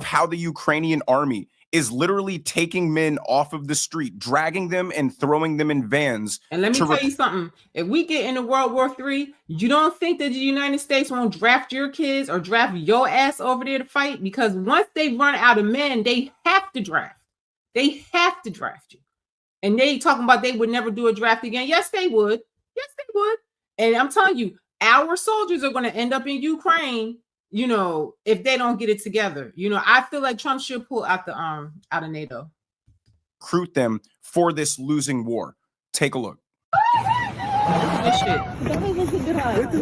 how the Ukrainian army is literally taking men off of the street, dragging them and throwing them in vans. And let me tell you something. If we get into World War III, you don't think that the United States won't draft your kids or draft your ass over there to fight? Because once they run out of men, they have to draft. They have to draft you. And they talking about they would never do a draft again. Yes, they would. Yes, they would. And I'm telling you, our soldiers are going to end up in Ukraine, you know, if they don't get it together. You know, I feel like Trump should pull out of NATO. Recruit them for this losing war. Take a look.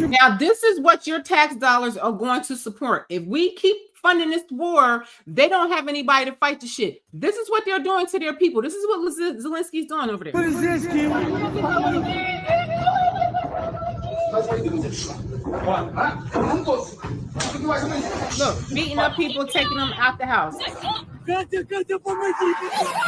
Now, this is what your tax dollars are going to support. If we keep funding this war, they don't have anybody to fight the shit. This is what they're doing to their people. This is what Zelensky's doing over there. What is this, Kim? Look, beating up people, taking them out the house.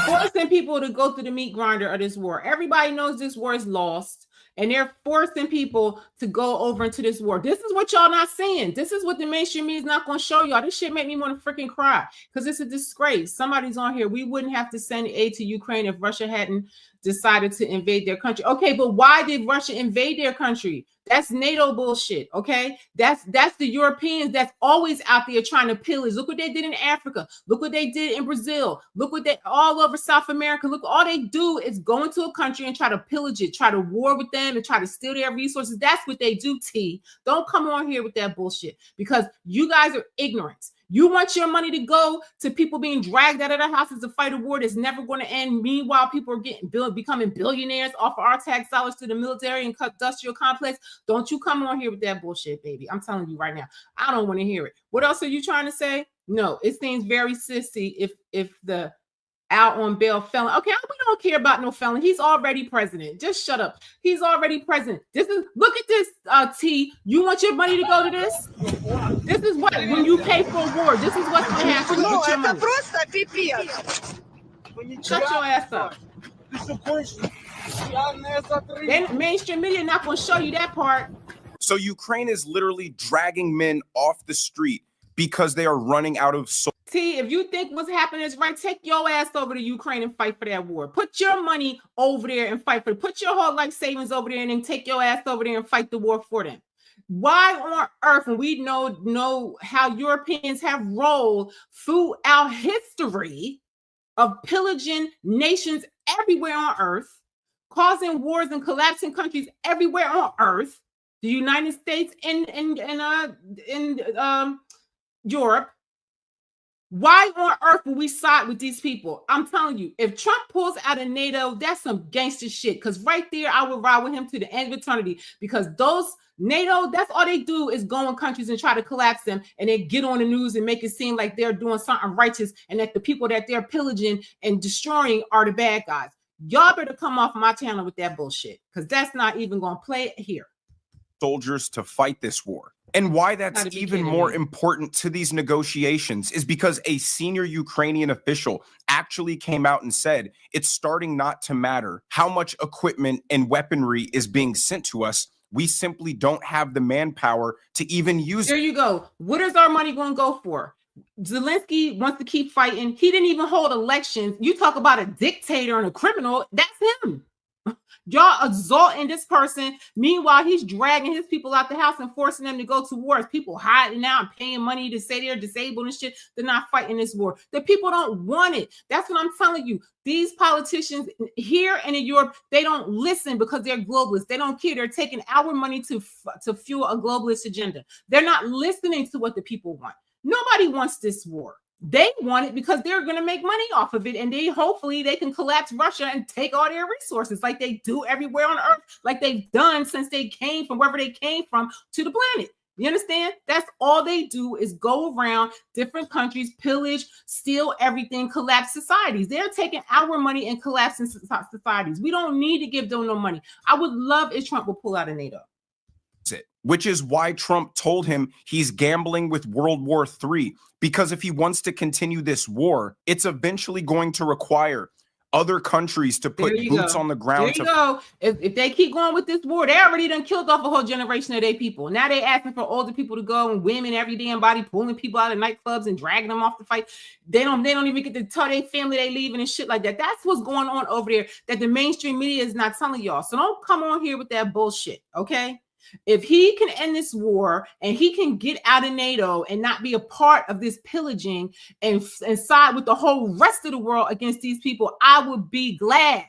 Forcing people to go through the meat grinder of this war. Everybody knows this war is lost. And they're forcing people to go over into this war. This is what y'all not seeing. This is what the mainstream media is not going to show y'all. This shit make me want to freaking cry because it's a disgrace. Somebody's on here. We wouldn't have to send aid to Ukraine if Russia hadn't decided to invade their country. Okay, but why did Russia invade their country? That's NATO bullshit, okay? That's the Europeans that's always out there trying to pillage. Look what they did in Africa. Look what they did in Brazil. Look what they all over South America. Look, all they do is go into a country and try to pillage it, try to war with them and try to steal their resources. That's what they do, T. Don't come on here with that bullshit because you guys are ignorant. You want your money to go to people being dragged out of their houses to fight a war that's never going to end. Meanwhile, people are becoming billionaires off of our tax dollars to the military and industrial complex. Don't you come on here with that bullshit, baby. I'm telling you right now. I don't want to hear it. What else are you trying to say? No, it seems very sissy if the out on bail felon. Okay, we don't care about no felon. He's already president. Just shut up. He's already president. Look at this, T. You want your money to go to this? This is what, when you pay for a war, this is what's going to happen. No, это просто пипец. Shut your ass up. Then mainstream media not going to show you that part. So Ukraine is literally dragging men off the street because they are running out of soldiers. T, if you think what's happening is right, take your ass over to Ukraine and fight for that war. Put your money over there and fight for it. Put your whole life savings over there and then take your ass over there and fight the war for them. Why on earth, when we know how Europeans have rolled throughout history of pillaging nations everywhere on earth, causing wars and collapsing countries everywhere on earth, the United States and Europe. Why on earth would we side with these people? I'm telling you, if Trump pulls out of NATO, that's some gangster shit. Because right there, I would ride with him to the end of eternity. Because those NATO, that's all they do is go in countries and try to collapse them. And they get on the news and make it seem like they're doing something righteous. And that the people that they're pillaging and destroying are the bad guys. Y'all better come off my channel with that bullshit. Because that's not even going to play here. Soldiers to fight this war. And why that's even more important to these negotiations is because a senior Ukrainian official actually came out and said it's starting not to matter how much equipment and weaponry is being sent to us. We simply don't have the manpower to even use it. There you go. What is our money going to go for? Zelensky wants to keep fighting. He didn't even hold elections. You talk about a dictator and a criminal. That's him. Y'all exalting this person. Meanwhile, he's dragging his people out the house and forcing them to go to wars. People hiding out and paying money to say they're disabled and shit. They're not fighting this war. The people don't want it. That's what I'm telling you. These politicians here and in Europe, they don't listen because they're globalists. They don't care. They're taking our money to fuel a globalist agenda. They're not listening to what the people want. Nobody wants this war. They want it because they're going to make money off of it, and hopefully they can collapse Russia and take all their resources like they do everywhere on earth, like they've done since they came from wherever they came from to the planet. You understand? That's all they do is go around different countries, pillage, steal everything, collapse societies. They're taking our money and collapsing societies. We don't need to give them no money. I would love if Trump would pull out of NATO. Which is why Trump told him he's gambling with World War III, because if he wants to continue this war, it's eventually going to require other countries to put boots on the ground. There you go. If they keep going with this war, they already done killed off a whole generation of their people. Now they asking for older people to go and women, every damn body, pulling people out of nightclubs and dragging them off the fight. They don't even get to tell their family they leaving and shit like that. That's what's going on over there that the mainstream media is not telling y'all. So don't come on here with that bullshit, okay? If he can end this war and he can get out of NATO and not be a part of this pillaging and side with the whole rest of the world against these people, I would be glad.